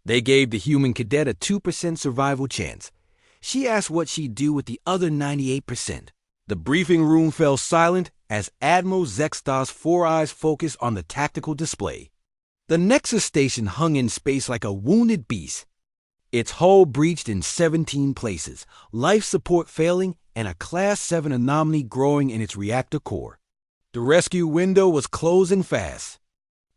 They gave the human cadet a 2% survival chance. She asked what she'd do with the other 98%. The briefing room fell silent as Admiral Zextar's four eyes focused on the tactical display. The Nexus station hung in space like a wounded beast. Its hull breached in 17 places, life support failing, and a Class 7 anomaly growing in its reactor core. The rescue window was closing fast.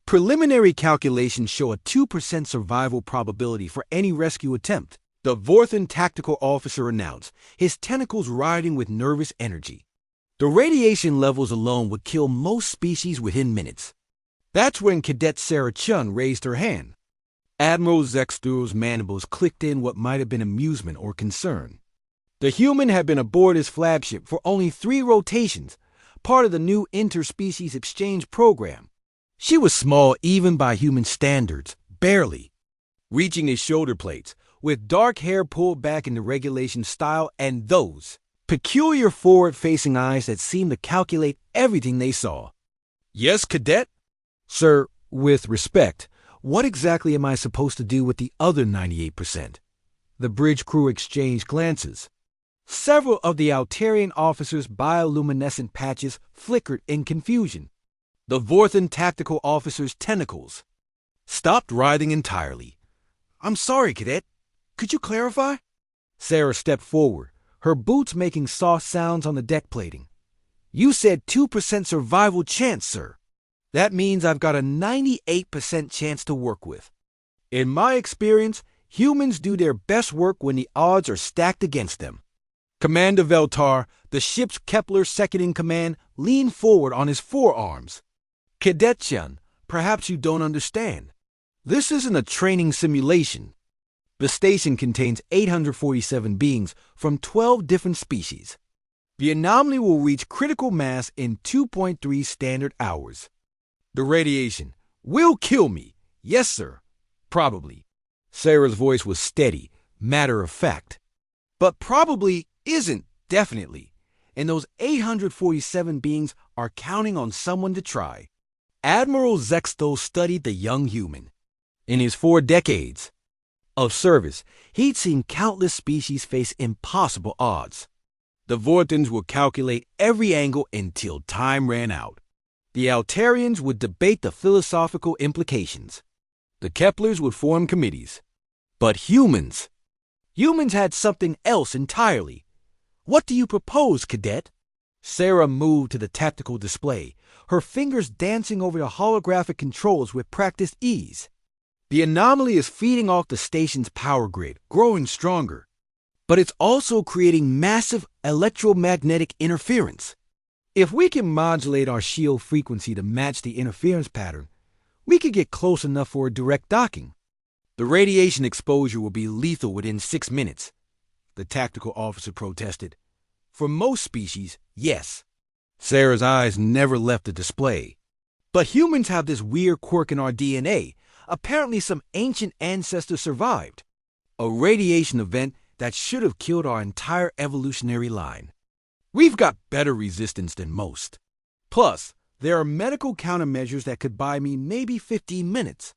Preliminary calculations show a 2% survival probability for any rescue attempt, the Vorthan tactical officer announced, his tentacles writhing with nervous energy. The radiation levels alone would kill most species within minutes. That's when Cadet Sarah Chun raised her hand. Admiral Zextar's mandibles clicked in what might have been amusement or concern. The human had been aboard his flagship for only 3 rotations, part of the new interspecies exchange program. She was small even by human standards, barely, reaching his shoulder plates, with dark hair pulled back in the regulation style and those peculiar forward-facing eyes that seemed to calculate everything they saw. "Yes, Cadet?" "Sir, with respect, what exactly am I supposed to do with the other 98%? The bridge crew exchanged glances. Several of the Altarian officers' bioluminescent patches flickered in confusion. The Vorthan tactical officer's tentacles stopped writhing entirely. "I'm sorry, Cadet. Could you clarify?" Sarah stepped forward, her boots making soft sounds on the deck plating. "You said 2% survival chance, sir. That means I've got a 98% chance to work with. In my experience, humans do their best work when the odds are stacked against them." Commander Veltar, the ship's Kepler second-in-command, leaned forward on his forearms. "Cadet Chun, perhaps you don't understand. This isn't a training simulation. The station contains 847 beings from 12 different species. The anomaly will reach critical mass in 2.3 standard hours. The radiation will kill me. Yes, sir. Probably." Sarah's voice was steady, matter of fact. "But probably isn't definitely, and those 847 beings are counting on someone to try." Admiral Zexto studied the young human. In his 4 decades of service, he'd seen countless species face impossible odds. The Vorthans would calculate every angle until time ran out. The Altarians would debate the philosophical implications. The Keplers would form committees. But humans had something else entirely. "What do you propose, Cadet?" Sarah moved to the tactical display, her fingers dancing over the holographic controls with practiced ease. "The anomaly is feeding off the station's power grid, growing stronger. But it's also creating massive electromagnetic interference. If we can modulate our shield frequency to match the interference pattern, we could get close enough for a direct docking. The radiation exposure will be lethal within 6 minutes," the tactical officer protested. "For most species, yes." Sarah's eyes never left the display. "But humans have this weird quirk in our DNA. Apparently some ancient ancestor survived. A radiation event that should have killed our entire evolutionary line. We've got better resistance than most. Plus, there are medical countermeasures that could buy me maybe 15 minutes.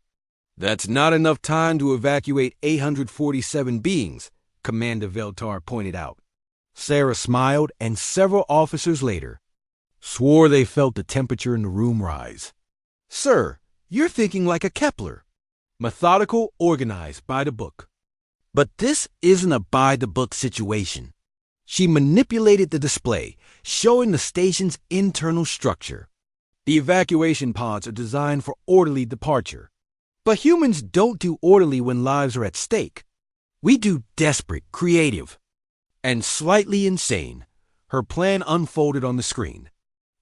"That's not enough time to evacuate 847 beings," Commander Veltar pointed out. Sarah smiled, and several officers later swore they felt the temperature in the room rise. "Sir, you're thinking like a Kepler. Methodical, organized, by the book." But this isn't a by-the-book situation. She manipulated the display, showing the station's internal structure. The evacuation pods are designed for orderly departure. But humans don't do orderly when lives are at stake. We do desperate, creative, and slightly insane. Her plan unfolded on the screen.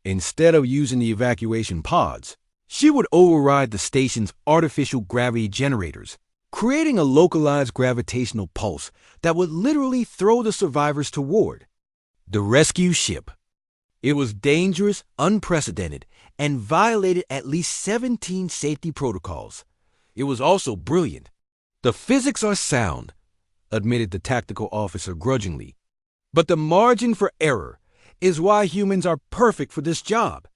Instead of using the evacuation pods, she would override the station's artificial gravity generators, creating a localized gravitational pulse that would literally throw the survivors toward the rescue ship. It was dangerous, unprecedented, and violated at least 17 safety protocols. It was also brilliant. "The physics are sound," admitted the tactical officer grudgingly. "But the margin for error is why humans are perfect for this job."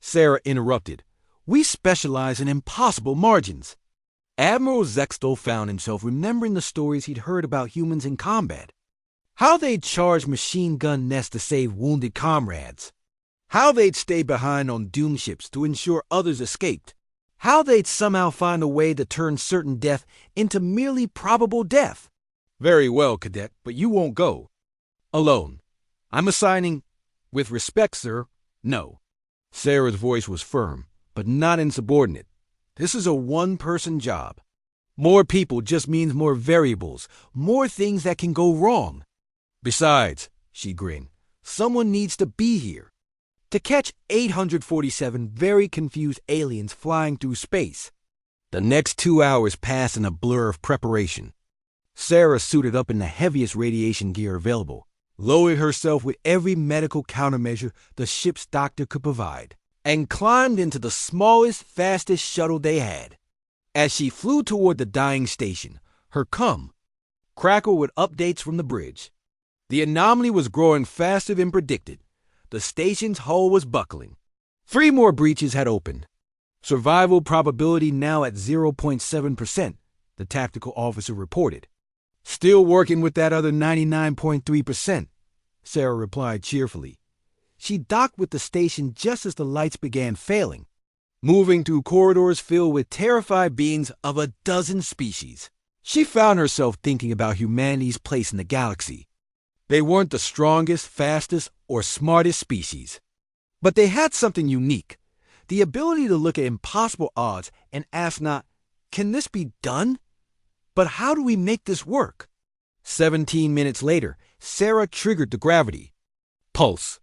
Sarah interrupted. "We specialize in impossible margins." Admiral Zexto found himself remembering the stories he'd heard about humans in combat. How they'd charge machine gun nests to save wounded comrades. How they'd stay behind on doom ships to ensure others escaped. How they'd somehow find a way to turn certain death into merely probable death. Very well, Cadet, but you won't go. Alone. I'm assigning, with respect, sir, no. Sarah's voice was firm, but not insubordinate. This is a one-person job. More people just means more variables, more things that can go wrong. Besides, she grinned, someone needs to be here to catch 847 very confused aliens flying through space. The next 2 hours passed in a blur of preparation. Sarah suited up in the heaviest radiation gear available, loaded herself with every medical countermeasure the ship's doctor could provide, and climbed into the smallest, fastest shuttle they had. As she flew toward the dying station, her cum crackled with updates from the bridge. The anomaly was growing faster than predicted. The station's hull was buckling. 3 more breaches had opened. Survival probability now at 0.7%, the tactical officer reported. Still working with that other 99.3%, Sarah replied cheerfully. She docked with the station just as the lights began failing, moving through corridors filled with terrified beings of a dozen species. She found herself thinking about humanity's place in the galaxy. They weren't the strongest, fastest, or smartest species, but they had something unique, the ability to look at impossible odds and ask not, can this be done? But how do we make this work? 17 minutes later, Sarah triggered the gravity. Pulse.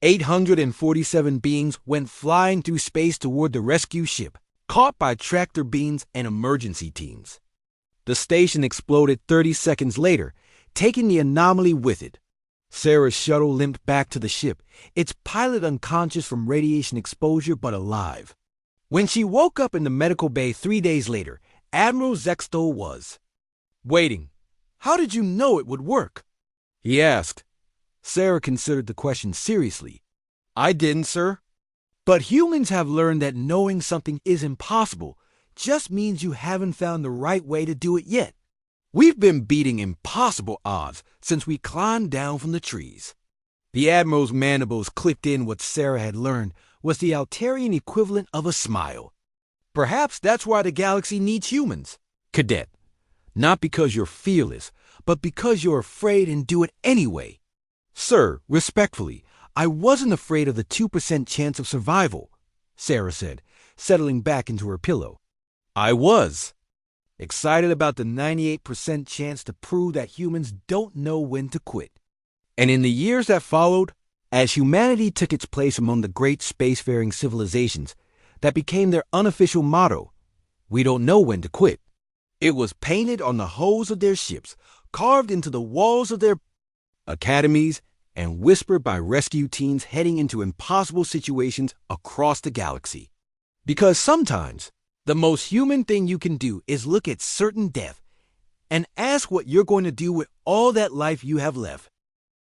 847 beings went flying through space toward the rescue ship, caught by tractor beams and emergency teams. The station exploded 30 seconds later, taking the anomaly with it. Sarah's shuttle limped back to the ship, its pilot unconscious from radiation exposure but alive. When she woke up in the medical bay 3 days later, Admiral Zexto was waiting. How did you know it would work? He asked. Sarah considered the question seriously. I didn't, sir. But humans have learned that knowing something is impossible just means you haven't found the right way to do it yet. We've been beating impossible odds since we climbed down from the trees. The Admiral's mandibles clicked in. What Sarah had learned was the Altarian equivalent of a smile. Perhaps that's why the galaxy needs humans, Cadet. Not because you're fearless, but because you're afraid and do it anyway. Sir, respectfully, I wasn't afraid of the 2% chance of survival, Sarah said, settling back into her pillow. I was. Excited about the 98% chance to prove that humans don't know when to quit. And in the years that followed, as humanity took its place among the great spacefaring civilizations that became their unofficial motto, we don't know when to quit. It was painted on the hulls of their ships, carved into the walls of their academies, and whispered by rescue teams heading into impossible situations across the galaxy. Because sometimes, the most human thing you can do is look at certain death and ask what you're going to do with all that life you have left.